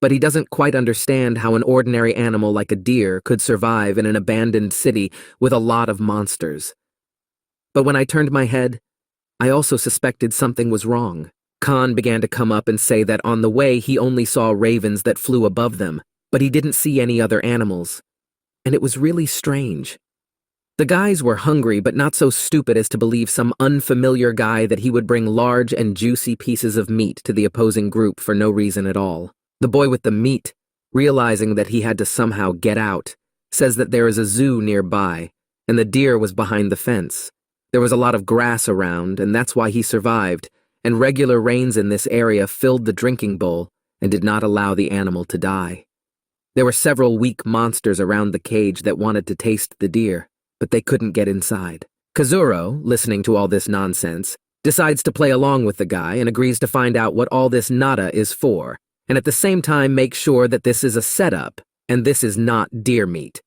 but he doesn't quite understand how an ordinary animal like a deer could survive in an abandoned city with a lot of monsters. But when I turned my head, I also suspected something was wrong. Khan began to come up and say that on the way he only saw ravens that flew above them, but he didn't see any other animals. And it was really strange. The guys were hungry but not so stupid as to believe some unfamiliar guy that he would bring large and juicy pieces of meat to the opposing group for no reason at all. The boy with the meat, realizing that he had to somehow get out, says that there is a zoo nearby, and the deer was behind the fence. There was a lot of grass around, and that's why he survived, and regular rains in this area filled the drinking bowl and did not allow the animal to die. There were several weak monsters around the cage that wanted to taste the deer, but they couldn't get inside. Kazuro, listening to all this nonsense, decides to play along with the guy and agrees to find out what all this nada is for, and at the same time make sure that this is a setup and this is not deer meat.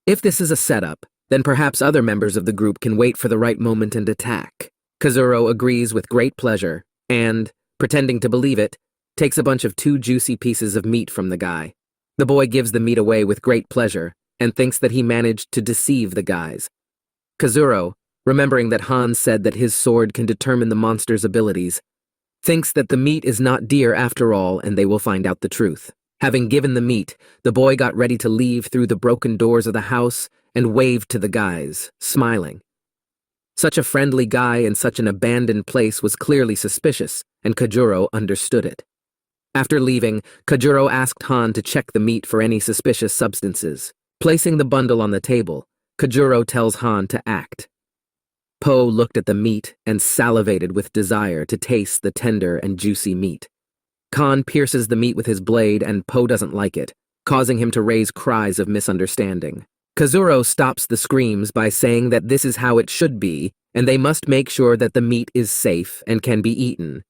If this is a setup, then perhaps other members of the group can wait for the right moment and attack. Kazuro agrees with great pleasure, and, pretending to believe it, takes a bunch of 2 juicy pieces of meat from the guy. The boy gives the meat away with great pleasure and thinks that he managed to deceive the guys. Kazuro, remembering that Han said that his sword can determine the monster's abilities, thinks that the meat is not deer after all and they will find out the truth. Having given the meat, the boy got ready to leave through the broken doors of the house and waved to the guys, smiling. Such a friendly guy in such an abandoned place was clearly suspicious, and Kajuro understood it. After leaving, Kajuro asked Han to check the meat for any suspicious substances. Placing the bundle on the table, Kajuro tells Han to act. Po looked at the meat and salivated with desire to taste the tender and juicy meat. Khan pierces the meat with his blade and Po doesn't like it, causing him to raise cries of misunderstanding. Kazuro stops the screams by saying that this is how it should be, and they must make sure that the meat is safe and can be eaten.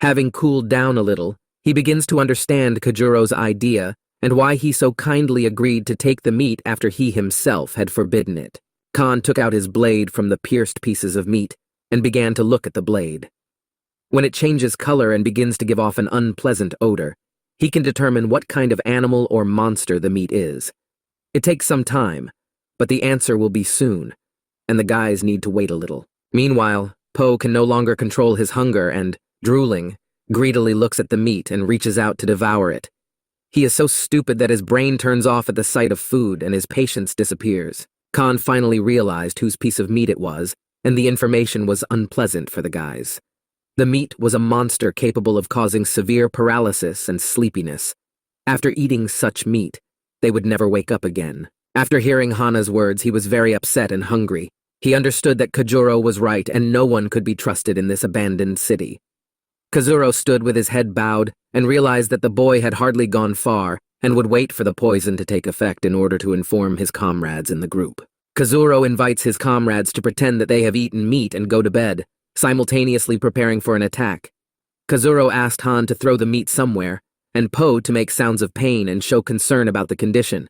Having cooled down a little, he begins to understand Kajuro's idea and why he so kindly agreed to take the meat after he himself had forbidden it. Khan took out his blade from the pierced pieces of meat and began to look at the blade. When it changes color and begins to give off an unpleasant odor, he can determine what kind of animal or monster the meat is. It takes some time, but the answer will be soon, and the guys need to wait a little. Meanwhile, Po can no longer control his hunger and, drooling, greedily looks at the meat and reaches out to devour it. He is so stupid that his brain turns off at the sight of food and his patience disappears. Khan finally realized whose piece of meat it was, and the information was unpleasant for the guys. The meat was a monster capable of causing severe paralysis and sleepiness. After eating such meat, they would never wake up again. After hearing Hana's words, he was very upset and hungry. He understood that Kajuro was right and no one could be trusted in this abandoned city. Kazuro stood with his head bowed and realized that the boy had hardly gone far and would wait for the poison to take effect in order to inform his comrades in the group. Kazuro invites his comrades to pretend that they have eaten meat and go to bed, simultaneously preparing for an attack. Kazuro asked Han to throw the meat somewhere, and Po to make sounds of pain and show concern about the condition.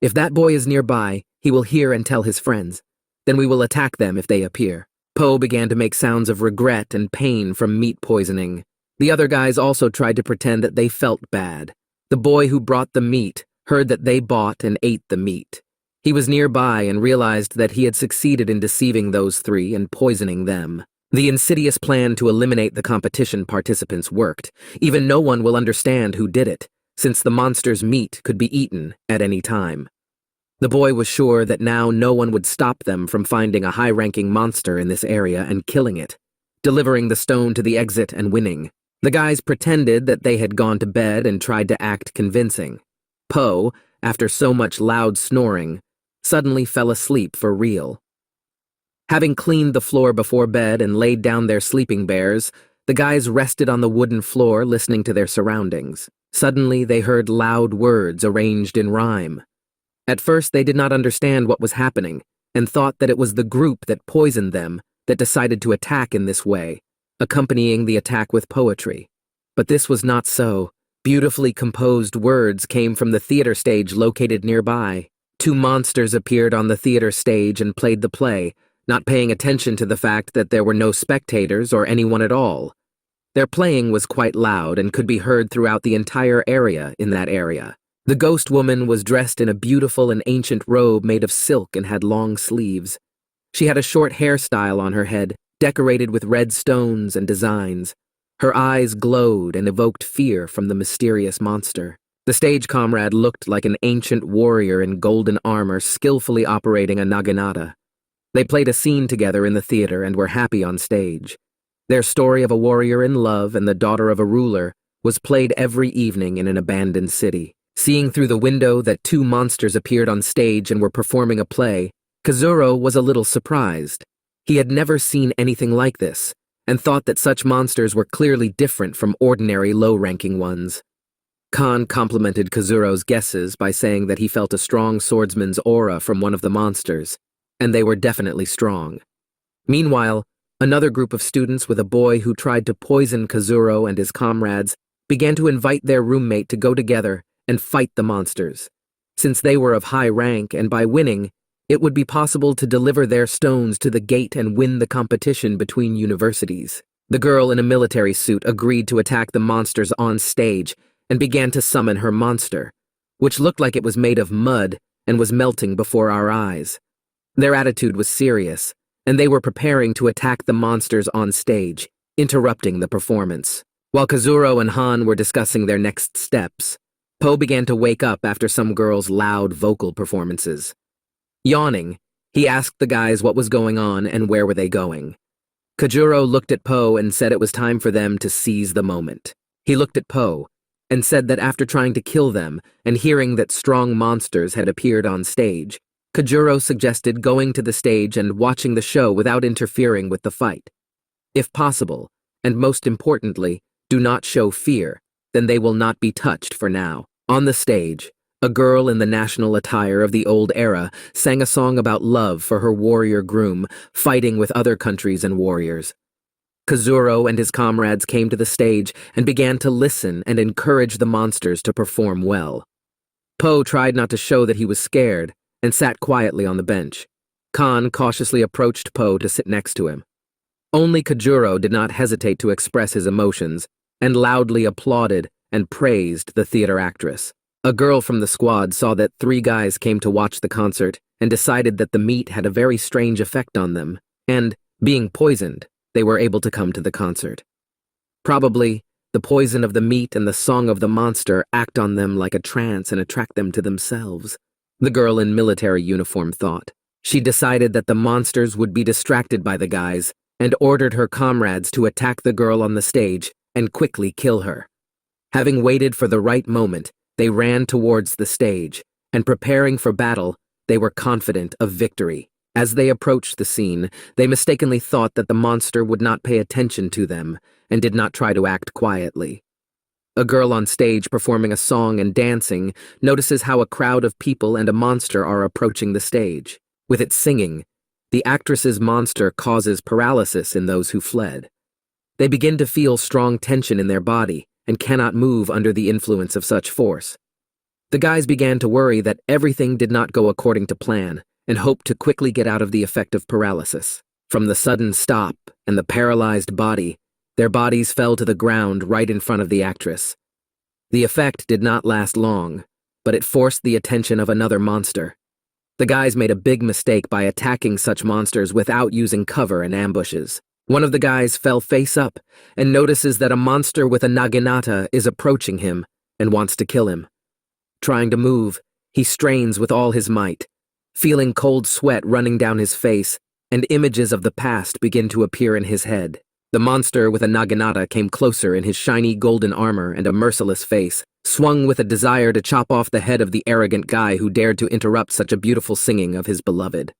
If that boy is nearby, he will hear and tell his friends. Then we will attack them if they appear. Po began to make sounds of regret and pain from meat poisoning. The other guys also tried to pretend that they felt bad. The boy who brought the meat heard that they bought and ate the meat. He was nearby and realized that he had succeeded in deceiving those 3 and poisoning them. The insidious plan to eliminate the competition participants worked. Even no one will understand who did it, since the monster's meat could be eaten at any time. The boy was sure that now no one would stop them from finding a high-ranking monster in this area and killing it, delivering the stone to the exit and winning. The guys pretended that they had gone to bed and tried to act convincing. Po, after so much loud snoring, suddenly fell asleep for real. Having cleaned the floor before bed and laid down their sleeping bears, the guys rested on the wooden floor listening to their surroundings. Suddenly they heard loud words arranged in rhyme. At first they did not understand what was happening and thought that it was the group that poisoned them that decided to attack in this way, accompanying the attack with poetry. But this was not so. Beautifully composed words came from the theater stage located nearby. 2 monsters appeared on the theater stage and played the play, not paying attention to the fact that there were no spectators or anyone at all. Their playing was quite loud and could be heard throughout the entire area in that area. The ghost woman was dressed in a beautiful and ancient robe made of silk and had long sleeves. She had a short hairstyle on her head, decorated with red stones and designs. Her eyes glowed and evoked fear from the mysterious monster. The stage comrade looked like an ancient warrior in golden armor skillfully operating a naginata. They played a scene together in the theater and were happy on stage. Their story of a warrior in love and the daughter of a ruler was played every evening in an abandoned city. Seeing through the window that 2 monsters appeared on stage and were performing a play, Kazuro was a little surprised. He had never seen anything like this, and thought that such monsters were clearly different from ordinary low-ranking ones. Khan complimented Kazuro's guesses by saying that he felt a strong swordsman's aura from one of the monsters, and they were definitely strong. Meanwhile, another group of students with a boy who tried to poison Kazuro and his comrades began to invite their roommate to go together and fight the monsters. Since they were of high rank and by winning, it would be possible to deliver their stones to the gate and win the competition between universities. The girl in a military suit agreed to attack the monsters on stage and began to summon her monster, which looked like it was made of mud and was melting before our eyes. Their attitude was serious, and they were preparing to attack the monsters on stage, interrupting the performance. While Kazuro and Han were discussing their next steps, Po began to wake up after some girls' loud vocal performances. Yawning, he asked the guys what was going on and where were they going. Kajuro looked at Po and said it was time for them to seize the moment. He looked at Po and said that after trying to kill them and hearing that strong monsters had appeared on stage, Kajuro suggested going to the stage and watching the show without interfering with the fight. If possible, and most importantly, do not show fear, then they will not be touched for now. On the stage, a girl in the national attire of the old era sang a song about love for her warrior groom, fighting with other countries and warriors. Kazuro and his comrades came to the stage and began to listen and encourage the monsters to perform well. Po tried not to show that he was scared and sat quietly on the bench. Khan cautiously approached Po to sit next to him. Only Kajuro did not hesitate to express his emotions and loudly applauded and praised the theater actress. A girl from the squad saw that 3 guys came to watch the concert and decided that the meat had a very strange effect on them, and, being poisoned, they were able to come to the concert. Probably, the poison of the meat and the song of the monster act on them like a trance and attract them to themselves, the girl in military uniform thought. She decided that the monsters would be distracted by the guys and ordered her comrades to attack the girl on the stage and quickly kill her. Having waited for the right moment, they ran towards the stage, and preparing for battle, they were confident of victory. As they approached the scene, they mistakenly thought that the monster would not pay attention to them and did not try to act quietly. A girl on stage performing a song and dancing notices how a crowd of people and a monster are approaching the stage. With its singing, the actress's monster causes paralysis in those who fled. They begin to feel strong tension in their body and cannot move under the influence of such force. The guys began to worry that everything did not go according to plan and hoped to quickly get out of the effect of paralysis. From the sudden stop and the paralyzed body, their bodies fell to the ground right in front of the actress. The effect did not last long, but it forced the attention of another monster. The guys made a big mistake by attacking such monsters without using cover and ambushes. One of the guys fell face up and notices that a monster with a naginata is approaching him and wants to kill him. Trying to move, he strains with all his might. Feeling cold sweat running down his face, and images of the past begin to appear in his head. The monster with a naginata came closer in his shiny golden armor and a merciless face, swung with a desire to chop off the head of the arrogant guy who dared to interrupt such a beautiful singing of his beloved.